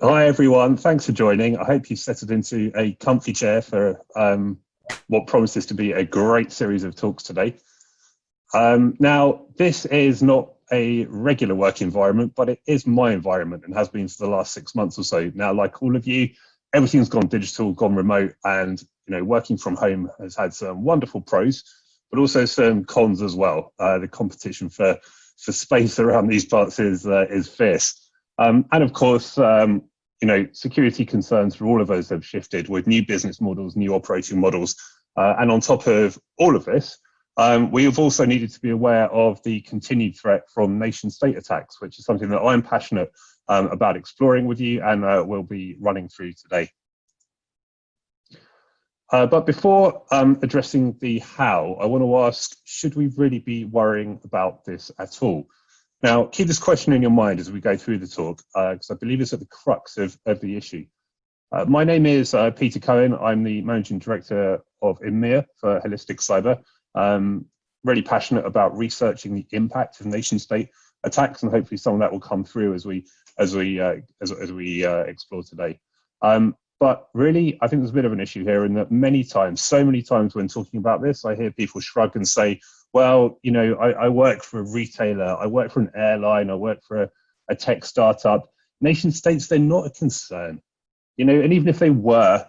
Hi everyone, thanks for joining. I hope you settled into a comfy chair for what promises to be a great series of talks today. Now, this is not a regular work environment, but it is my environment and has been for the last 6 months or so. Now, like all of you, everything's gone digital, gone remote, and working from home has had some wonderful pros, but also some cons as well. The competition for space around these parts is fierce. And of course, security concerns for all of us have shifted with new business models, new operating models. And on top of all of this, we have also needed to be aware of the continued threat from nation state attacks, which is something that I'm passionate about exploring with you and we'll be running through today. But before addressing the how, I want to ask, should we really be worrying about this at all? Now, keep this question in your mind as we go through the talk, because I believe it's at the crux of the issue. My name is Peter Cohen. I'm the Managing Director of EMEA for Holistic Cyber. Really passionate about researching the impact of nation-state attacks, and hopefully some of that will come through as we explore today. But really, I think there's a bit of an issue here in that so many times when talking about this, I hear people shrug and say, well, I work for a retailer, I work for an airline, I work for a tech startup. Nation states, they're not a concern. And even if they were,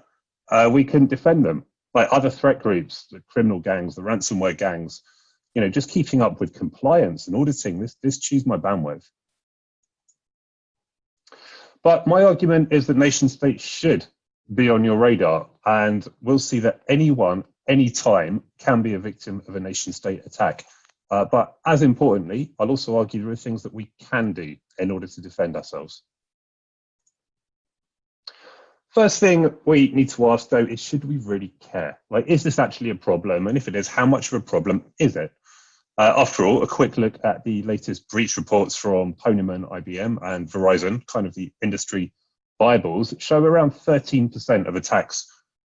we couldn't defend them. Like other threat groups, the criminal gangs, the ransomware gangs, just keeping up with compliance and auditing, this chews my bandwidth. But my argument is that nation states should be on your radar, and we'll see that anyone, anytime, can be a victim of a nation state attack. But as importantly, I'll also argue there are things that we can do in order to defend ourselves. First thing we need to ask, though, is should we really care? Like, is this actually a problem? And if it is, how much of a problem is it? After all, a quick look at the latest breach reports from Poneman, IBM, and Verizon, kind of the industry Bibles, show around 13% of attacks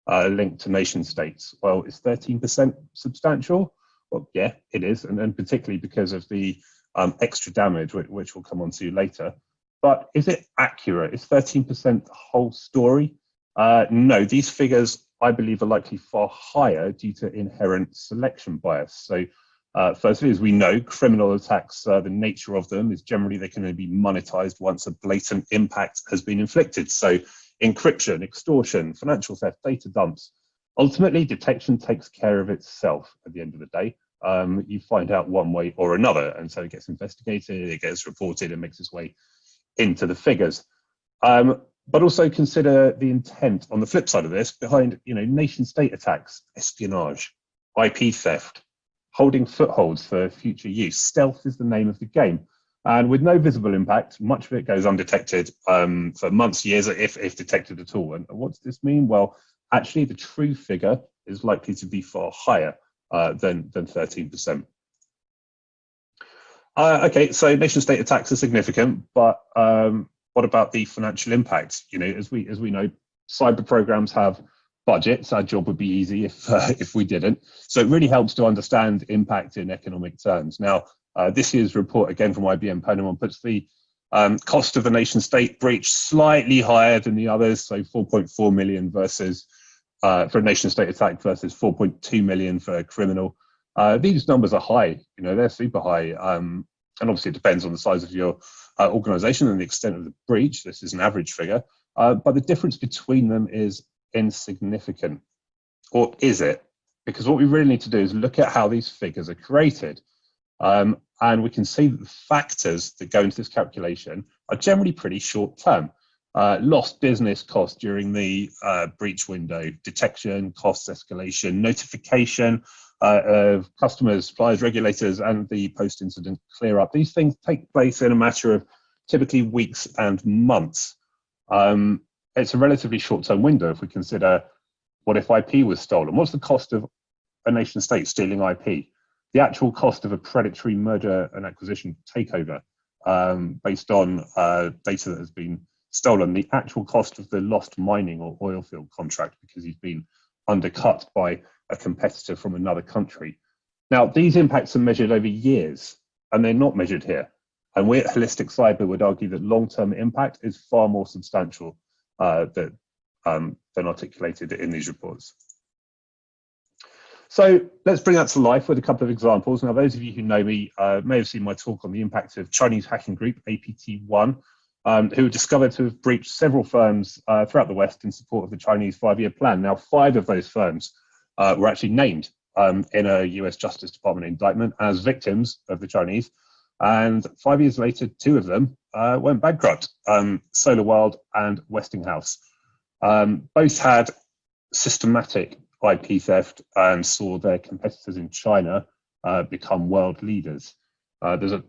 linked to nation states. Well, is 13% substantial? Well, yeah, it is, and particularly because of the extra damage, which we'll come on to later. But is it accurate? Is 13% the whole story? No, these figures, I believe, are likely far higher due to inherent selection bias. So firstly, as we know, criminal attacks, the nature of them is generally they can only be monetized once a blatant impact has been inflicted. So encryption, extortion, financial theft, data dumps. Ultimately, detection takes care of itself at the end of the day. You find out one way or another, and so it gets investigated, it gets reported, and makes its way into the figures. But also consider the intent on the flip side of this behind, nation state attacks, espionage, IP theft, holding footholds for future use. Stealth is the name of the game. And with no visible impact, much of it goes undetected for months, years, if detected at all. And what does this mean? Well, actually, the true figure is likely to be far higher than 13%. Okay, so nation-state attacks are significant, but what about the financial impact? As we know, cyber programs have budgets. Our job would be easy if we didn't. So it really helps to understand impact in economic terms. Now, this year's report, again from IBM Poneman, puts the cost of a nation-state breach slightly higher than the others, so 4.4 million versus for a nation-state attack versus 4.2 million for a criminal. These numbers are high, they're super high. And obviously it depends on the size of your organization and the extent of the breach. This is an average figure, but the difference between them is insignificant. Or is it? Because what we really need to do is look at how these figures are created. And we can see that the factors that go into this calculation are generally pretty short term. Lost business costs during the breach window, detection, cost escalation, notification of customers, suppliers, regulators, and the post-incident clear up. These things take place in a matter of typically weeks and months. It's a relatively short-term window if we consider what if IP was stolen? What's the cost of a nation state stealing IP? The actual cost of a predatory merger and acquisition takeover based on data that has been stolen, the actual cost of the lost mining or oil field contract because he's been undercut by a competitor from another country. Now, these impacts are measured over years, and they're not measured here. And we at Holistic Cyber would argue that long-term impact is far more substantial than articulated in these reports. So let's bring that to life with a couple of examples. Now, those of you who know me may have seen my talk on the impact of Chinese hacking group, APT1, who were discovered to have breached several firms throughout the West in support of the Chinese 5-year plan. Now, 5 of those firms were actually named in a US Justice Department indictment as victims of the Chinese. And 5 years later, 2 of them went bankrupt, SolarWorld and Westinghouse. Both had systematic IP theft and saw their competitors in China become world leaders. There's a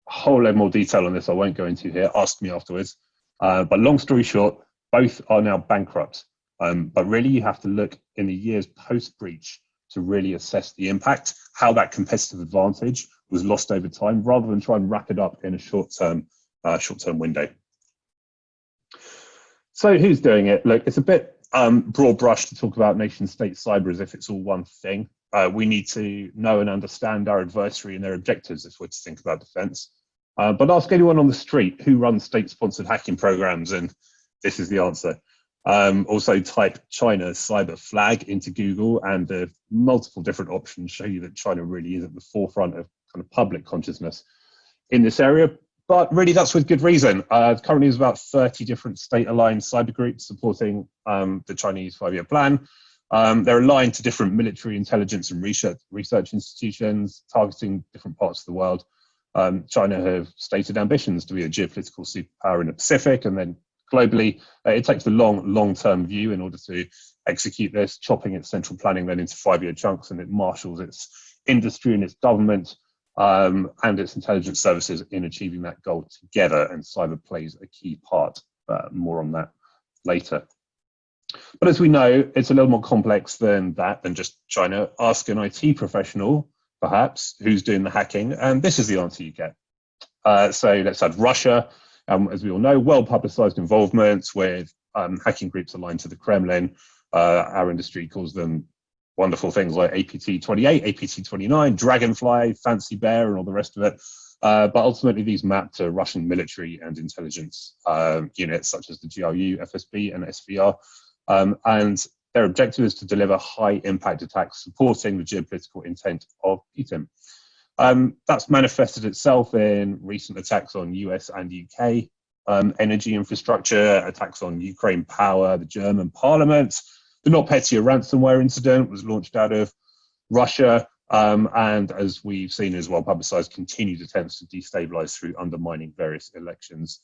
whole lot more detail on this I won't go into here, ask me afterwards. But long story short, both are now bankrupt. But really you have to look in the years post-breach to really assess the impact, how that competitive advantage was lost over time, rather than try and wrap it up in a short-term window. So who's doing it? Look, it's a bit broad brush to talk about nation state cyber as if it's all one thing. We need to know and understand our adversary and their objectives if we're to think about defense. But ask anyone on the street who runs state-sponsored hacking programs, and this is the answer. Also type China cyber flag into Google, and the multiple different options show you that China really is at the forefront of kind of public consciousness in this area. But really, that's with good reason. Currently, there's about 30 different state-aligned cyber groups supporting the Chinese 5-year plan. They're aligned to different military intelligence and research institutions targeting different parts of the world. China have stated ambitions to be a geopolitical superpower in the Pacific, and then globally, it takes a long-term view in order to execute this, chopping its central planning then into 5-year chunks, and it marshals its industry and its government and its intelligence services in achieving that goal together, and cyber plays a key part. More on that later. But as we know, it's a little more complex than that, than just China. Ask an IT professional, perhaps, who's doing the hacking, and this is the answer you get. So let's add Russia. As we all know, well-publicized involvements with hacking groups aligned to the Kremlin. Our industry calls them wonderful things like APT28, APT29, Dragonfly, Fancy Bear, and all the rest of it. But ultimately, these map to Russian military and intelligence units such as the GRU, FSB, and SVR. And their objective is to deliver high-impact attacks supporting the geopolitical intent of Putin. That's manifested itself in recent attacks on US and UK energy infrastructure, attacks on Ukraine power, the German parliament. The NotPetya ransomware incident was launched out of Russia, and as we've seen as well publicized, continued attempts to destabilize through undermining various elections.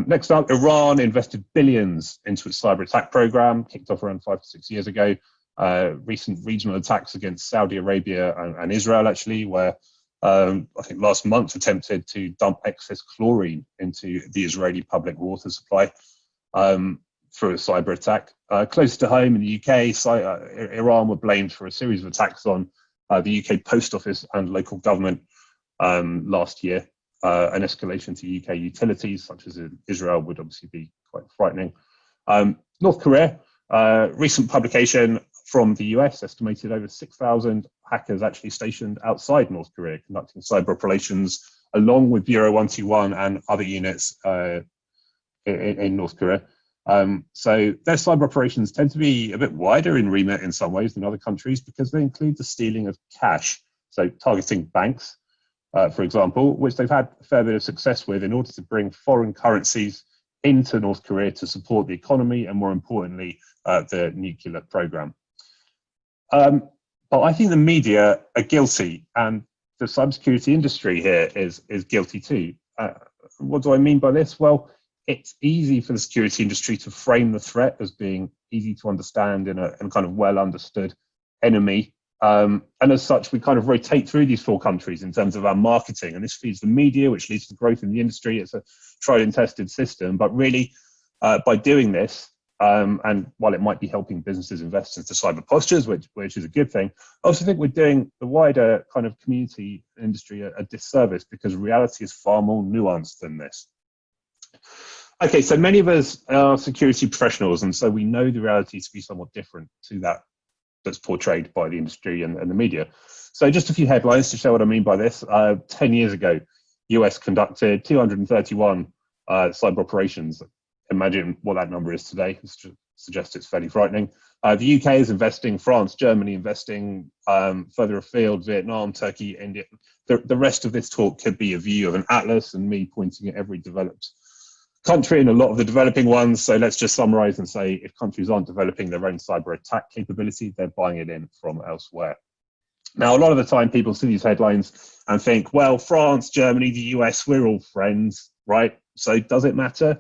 Next up, Iran invested billions into its cyber attack program, kicked off around 5 to 6 years ago. Recent regional attacks against Saudi Arabia and Israel, actually, where I think last month attempted to dump excess chlorine into the Israeli public water supply through a cyber attack. Close to home in the UK, Iran were blamed for a series of attacks on the UK Post Office and local government last year. An escalation to UK utilities, such as in Israel, would obviously be quite frightening. North Korea, recent publication from the US estimated over 6,000 hackers actually stationed outside North Korea conducting cyber operations, along with Bureau 121 and other units in North Korea. So their cyber operations tend to be a bit wider in remit in some ways than other countries, because they include the stealing of cash, so targeting banks, for example, which they've had a fair bit of success with in order to bring foreign currencies into North Korea to support the economy and, more importantly, the nuclear program. But I think the media are guilty, and the cybersecurity industry here is guilty too. What do I mean by this? Well, it's easy for the security industry to frame the threat as being easy to understand in a kind of well understood enemy. And as such, we kind of rotate through these 4 countries in terms of our marketing, and this feeds the media, which leads to growth in the industry. It's a tried and tested system, but really by doing this, and while it might be helping businesses invest into cyber postures, which is a good thing, I also think we're doing the wider kind of community industry a disservice, because reality is far more nuanced than this. Okay, so many of us are security professionals, and so we know the reality to be somewhat different to that's portrayed by the industry and the media. So just a few headlines to show what I mean by this. 10 years ago, US conducted 231 cyber operations. Imagine what that number is today. Suggests it's fairly frightening. The UK is investing, France, Germany investing, further afield, Vietnam, Turkey, India. The rest of this talk could be a view of an atlas and me pointing at every developed country and a lot of the developing ones. So let's just summarize and say if countries aren't developing their own cyber attack capability, they're buying it in from elsewhere. Now, a lot of the time people see these headlines and think, well, France, Germany, the US, we're all friends, right? So does it matter?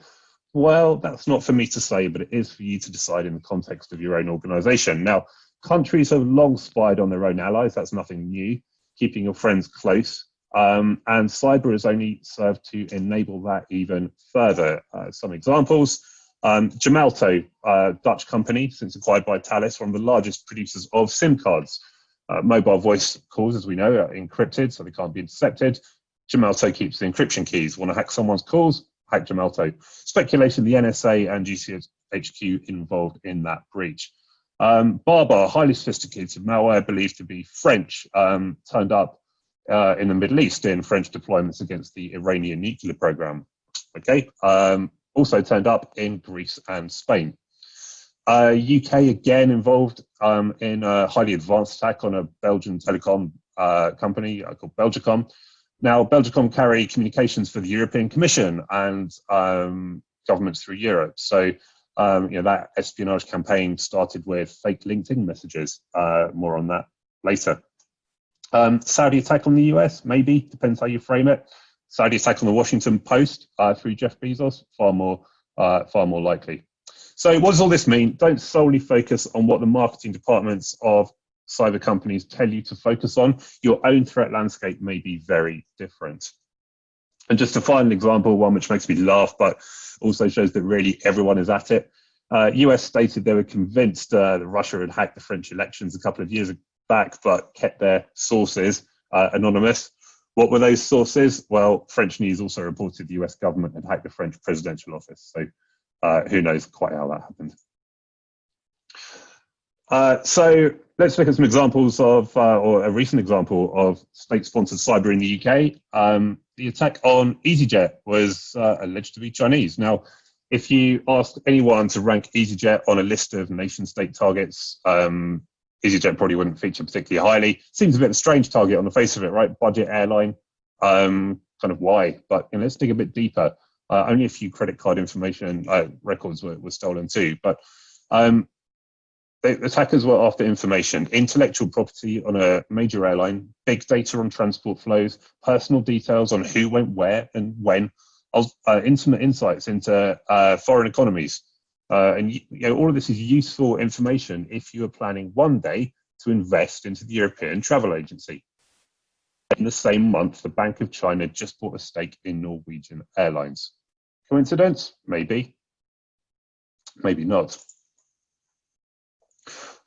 Well, that's not for me to say, but it is for you to decide in the context of your own organization. Now, countries have long spied on their own allies. That's nothing new, keeping your friends close. And cyber has only served to enable that even further. Some examples, Gemalto, Dutch company, since acquired by Thales, one of the largest producers of SIM cards. Mobile voice calls, as we know, are encrypted, so they can't be intercepted. Gemalto keeps the encryption keys. Want to hack someone's calls? Hack Gemalto. Speculation, the NSA and GCHQ involved in that breach. Barbar, highly sophisticated malware believed to be French, turned up in the Middle East in French deployments against the Iranian nuclear program. Okay, also turned up in Greece and Spain. UK again involved in a highly advanced attack on a Belgian telecom company called Belgacom. Now, Belgacom carry communications for the European Commission and governments through Europe. So, that espionage campaign started with fake LinkedIn messages. More on that later. Saudi attack on the US, maybe, depends how you frame it. Saudi attack on the Washington Post through Jeff Bezos, far more likely. So what does all this mean? Don't solely focus on what the marketing departments of cyber companies tell you to focus on. Your own threat landscape may be very different. And just a final example, one which makes me laugh, but also shows that really everyone is at it. US stated they were convinced that Russia had hacked the French elections a couple of years back, but kept their sources anonymous. What were those sources? Well, French news also reported the US government had hacked the French presidential office. So who knows quite how that happened. So let's look at some examples of, or a recent example of state-sponsored cyber in the UK. The attack on Easyjet was alleged to be Chinese. Now, if you ask anyone to rank Easyjet on a list of nation-state targets, Easyjet probably wouldn't feature particularly highly. Seems a bit of a strange target on the face of it, right? Budget airline, kind of why? But let's dig a bit deeper. Only a few credit card information records were stolen too. But the attackers were after information, intellectual property on a major airline, big data on transport flows, personal details on who went where and when, intimate insights into foreign economies. And all of this is useful information if you are planning one day to invest into the European Travel Agency. In the same month, the Bank of China just bought a stake in Norwegian Airlines. Coincidence? Maybe. Maybe not.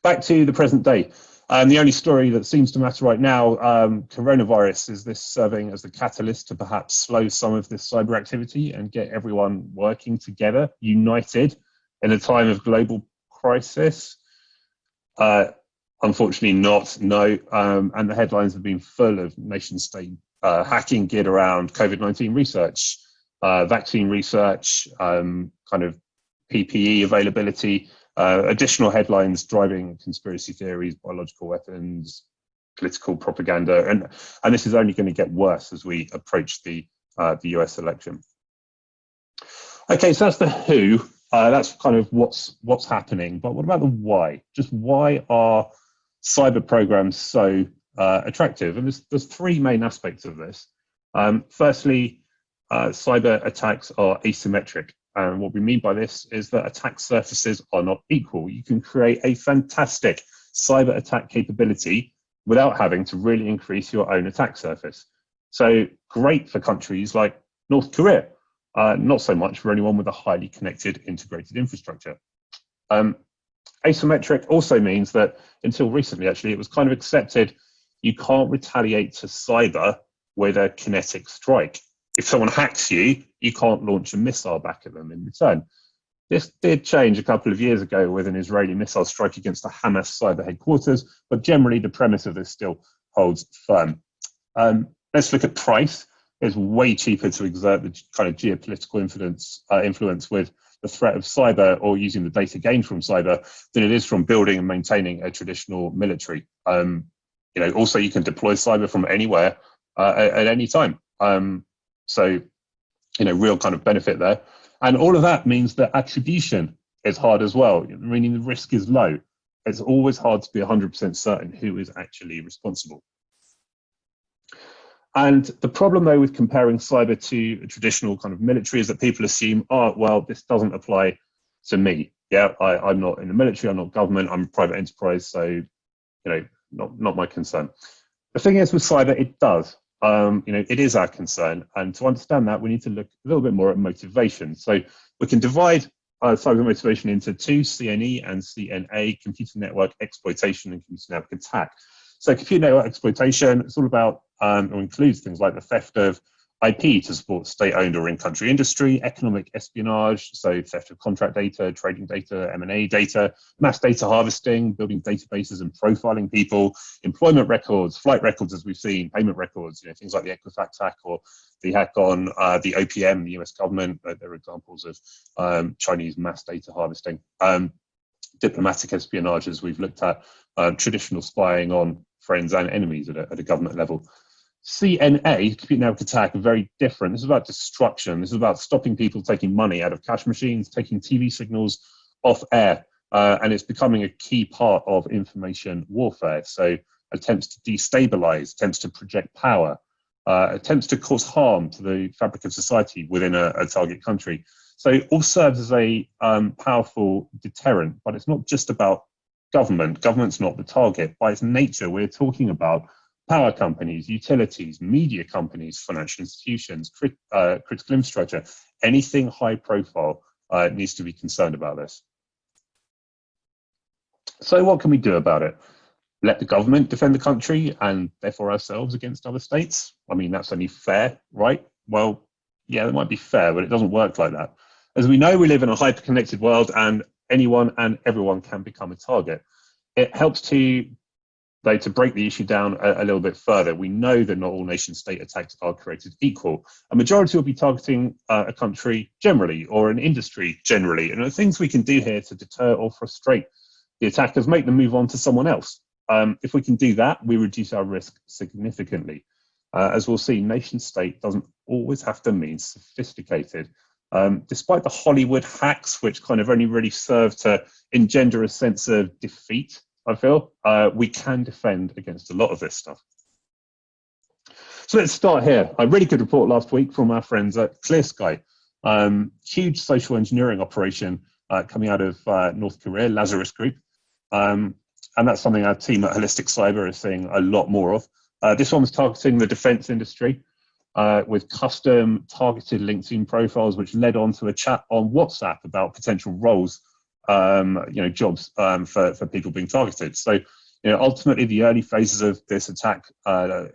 Back to the present day. The only story that seems to matter right now, coronavirus, is this serving as the catalyst to perhaps slow some of this cyber activity and get everyone working together, united in a time of global crisis? Unfortunately not, no. And the headlines have been full of nation-state hacking geared around COVID-19 research, vaccine research, kind of PPE availability, additional headlines driving conspiracy theories, biological weapons, political propaganda, and this is only going to get worse as we approach the US election. Okay, so that's the who. That's kind of what's happening. But what about the why? Just why are cyber programs so attractive? And there's three main aspects of this. Firstly, cyber attacks are asymmetric. And what we mean by this is that attack surfaces are not equal. You can create a fantastic cyber attack capability without having to really increase your own attack surface. So great for countries like North Korea, not so much for anyone with a highly connected, integrated infrastructure. Asymmetric also means that until recently, actually, it was kind of accepted you can't retaliate to cyber with a kinetic strike. If someone hacks you, you can't launch a missile back at them in return. This did change a couple of years ago with an Israeli missile strike against the Hamas cyber headquarters, but generally the premise of this still holds firm. Let's look at price. It's way cheaper to exert the kind of geopolitical influence with the threat of cyber or using the data gained from cyber than it is from building and maintaining a traditional military. Also, you can deploy cyber from anywhere at any time. So, real kind of benefit there. And all of that means that attribution is hard as well, meaning the risk is low. It's always hard to be 100% certain who is actually responsible. And the problem, though, with comparing cyber to a traditional kind of military is that people assume, oh, well, this doesn't apply to me. Yeah, I'm not in the military, I'm not government, I'm a private enterprise, so, not my concern. The thing is with cyber, it does. It is our concern. And to understand that, we need to look a little bit more at motivation. So we can divide cyber motivation into two, CNE and CNA, computer network exploitation and computer network attack. So computer network exploitation, it's all about, or includes things like the theft of IP to support state-owned or in-country industry, economic espionage, so theft of contract data, trading data, M&A data, mass data harvesting, building databases and profiling people, employment records, flight records, as we've seen, payment records, things like the Equifax hack or the hack on the OPM, the US government. There are examples of Chinese mass data harvesting. Diplomatic espionage, as we've looked at, traditional spying on friends and enemies at a government level. CNA, computer network attack, are very different. This is about destruction. This is about stopping people taking money out of cash machines, taking TV signals off air, and it's becoming a key part of information warfare. So attempts to destabilize, attempts to project power, attempts to cause harm to the fabric of society within a target country. So it all serves as a powerful deterrent, but it's not just about government. Government's not the target. By its nature, we're talking about power companies, utilities, media companies, financial institutions, critical infrastructure. Anything high profile needs to be concerned about this. So what can we do about it? Let the government defend the country and therefore ourselves against other states? I mean, that's only fair, right? Well, yeah, that might be fair, but it doesn't work like that. As we know, we live in a hyper-connected world and anyone and everyone can become a target. It helps to break the issue down a little bit further. We know that not all nation-state attacks are created equal. A majority will be targeting a country generally or an industry generally. And the things we can do here to deter or frustrate the attackers, make them move on to someone else. If we can do that, we reduce our risk significantly. As we'll see, nation-state doesn't always have to mean sophisticated. Despite the Hollywood hacks, which kind of only really serve to engender a sense of defeat, I feel, we can defend against a lot of this stuff. So let's start here. A really good report last week from our friends at Clear Sky. Huge social engineering operation coming out of North Korea, Lazarus Group. And that's something our team at Holistic Cyber is seeing a lot more of. This one was targeting the defense industry with custom targeted LinkedIn profiles, which led on to a chat on WhatsApp about potential roles, jobs for people being targeted. So, ultimately the early phases of this attack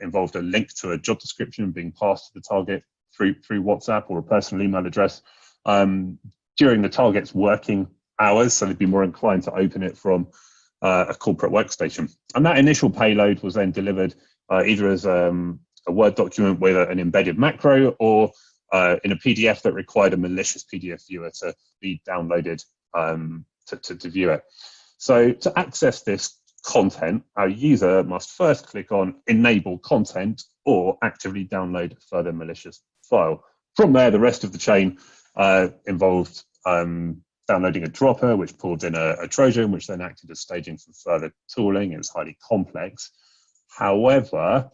involved a link to a job description being passed to the target through WhatsApp or a personal email address during the target's working hours, so they'd be more inclined to open it from a corporate workstation. And that initial payload was then delivered either as a Word document with an embedded macro or in a PDF that required a malicious PDF viewer to be downloaded to view it. So to access this content, our user must first click on Enable Content or actively download a further malicious file. From there, the rest of the chain involved downloading a dropper, which pulled in a Trojan, which then acted as staging for further tooling. It was highly complex. However,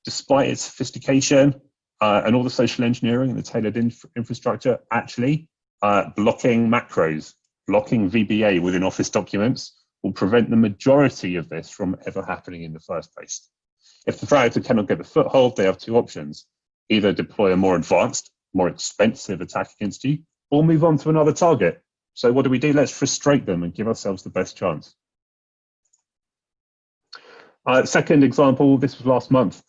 despite its sophistication and all the social engineering and the tailored infrastructure, actually blocking macros, blocking VBA within Office documents will prevent the majority of this from ever happening in the first place. If the threat actor cannot get the foothold, they have two options: either deploy a more advanced, more expensive attack against you, or move on to another target. So what do? Let's frustrate them and give ourselves the best chance. Second example, this was last month.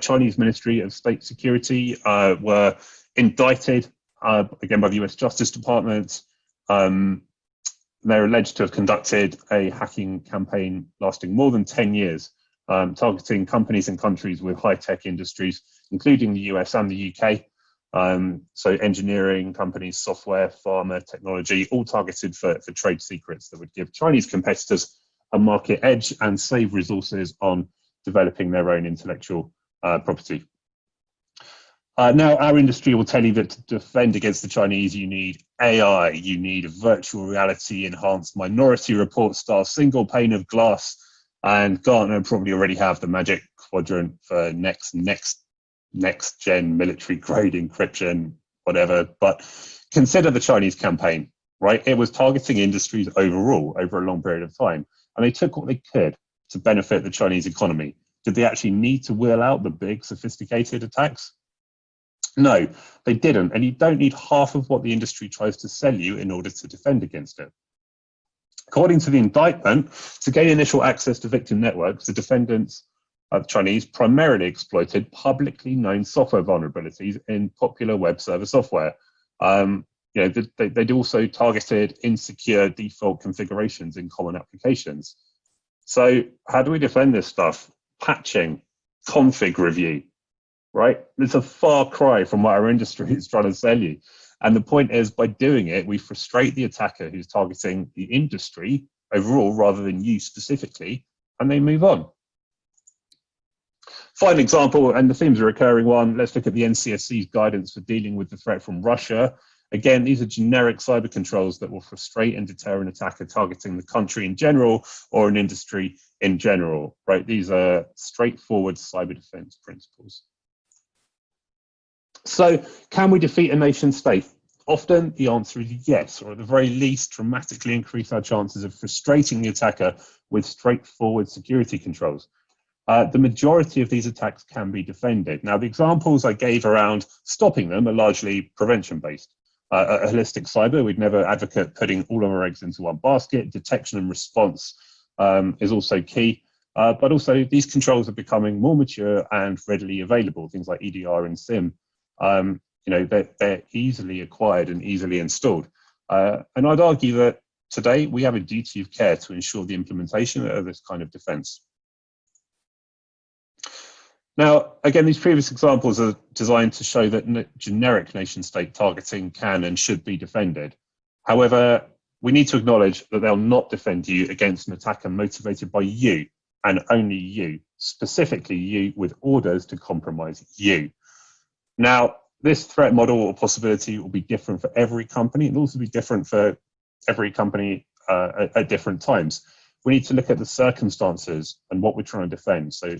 Chinese Ministry of State Security were indicted, again by the US Justice Department. They're alleged to have conducted a hacking campaign lasting more than 10 years targeting companies and countries with high-tech industries, including the US and the UK. So engineering companies, software, pharma, technology, all targeted for trade secrets that would give Chinese competitors a market edge and save resources on developing their own intellectual property. Now, our industry will tell you that to defend against the Chinese, you need AI, you need a virtual reality enhanced Minority Report style single pane of glass, and Gartner probably already have the magic quadrant for next gen military grade encryption, whatever. But consider the Chinese campaign, right? It was targeting industries overall over a long period of time, and they took what they could to benefit the Chinese economy. Did they actually need to wheel out the big sophisticated attacks? No, they didn't. And you don't need half of what the industry tries to sell you in order to defend against it. According to the indictment, to gain initial access to victim networks, the defendants, the Chinese, primarily exploited publicly known software vulnerabilities in popular web server software. They'd also targeted insecure default configurations in common applications. So how do we defend this stuff? Patching, config review, right? It's a far cry from what our industry is trying to sell you. And the point is, by doing it, we frustrate the attacker who's targeting the industry overall rather than you specifically, and they move on. Final example, and the theme's a recurring one, let's look at the NCSC's guidance for dealing with the threat from Russia. Again, these are generic cyber controls that will frustrate and deter an attacker targeting the country in general or an industry in general, right? These are straightforward cyber defense principles. So, can we defeat a nation state? Often the answer is yes, or at the very least dramatically increase our chances of frustrating the attacker with straightforward security controls. The majority of these attacks can be defended. Now, the examples I gave around stopping them are largely prevention-based. A holistic cyber, we'd never advocate putting all of our eggs into one basket. Detection and response is also key. But also, these controls are becoming more mature and readily available, things like EDR and SIM. They're easily acquired and easily installed. And I'd argue that today we have a duty of care to ensure the implementation of this kind of defense. Now, again, these previous examples are designed to show that generic nation state targeting can and should be defended. However, we need to acknowledge that they'll not defend you against an attacker motivated by you and only you, specifically you with orders to compromise you. Now, this threat model or possibility will be different for every company and also be different for every company at different times. We need to look at the circumstances and what we're trying to defend. So,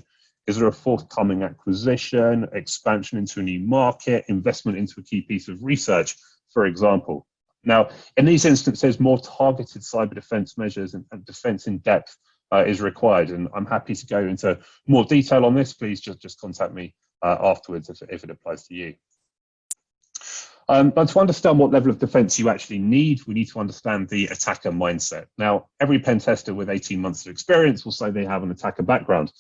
is there a forthcoming acquisition, expansion into a new market, investment into a key piece of research, for example? Now, in these instances, more targeted cyber defense measures and defense in depth is required. And I'm happy to go into more detail on this. Please just contact me afterwards if it applies to you. But to understand what level of defense you actually need, we need to understand the attacker mindset. Now, every pen tester with 18 months of experience will say they have an attacker background.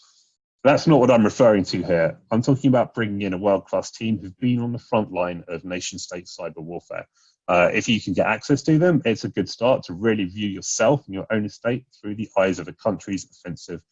That's not what I'm referring to here. I'm talking about bringing in a world-class team who've been on the front line of nation-state cyber warfare. If you can get access to them, it's a good start to really view yourself and your own estate through the eyes of a country's offensive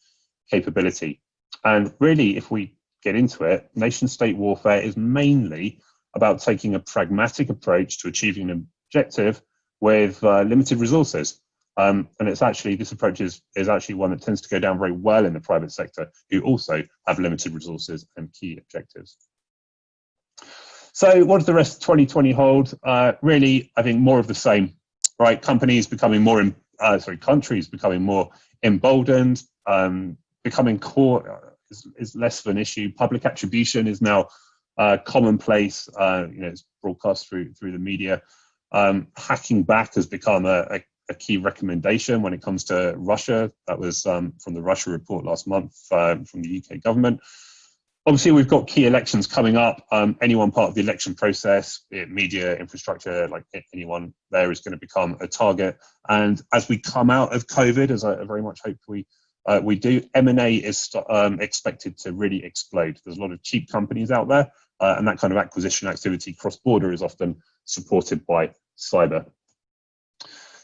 capability. And really, if we get into it, nation-state warfare is mainly about taking a pragmatic approach to achieving an objective with limited resources. And it's actually, this approach is actually one that tends to go down very well in the private sector, who also have limited resources and key objectives. So what does the rest of 2020 hold? Really, I think more of the same, right? Countries becoming more emboldened, becoming core is less of an issue. Public attribution is now commonplace. It's broadcast through the media. Hacking back has become a key recommendation when it comes to Russia. That was from the Russia report last month from the UK government. Obviously, we've got key elections coming up. Any one part of the election process, be it media, infrastructure, like anyone there is going to become a target. And as we come out of COVID, as I very much hope we do, M&A is expected to really explode. There's a lot of cheap companies out there, and that kind of acquisition activity cross-border is often supported by cyber.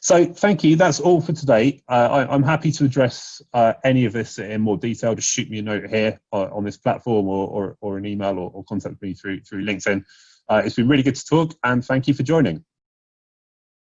So thank you. That's all for today. I'm happy to address any of this in more detail. Just shoot me a note here on this platform, or an email, or contact me through LinkedIn. It's been really good to talk, and thank you for joining.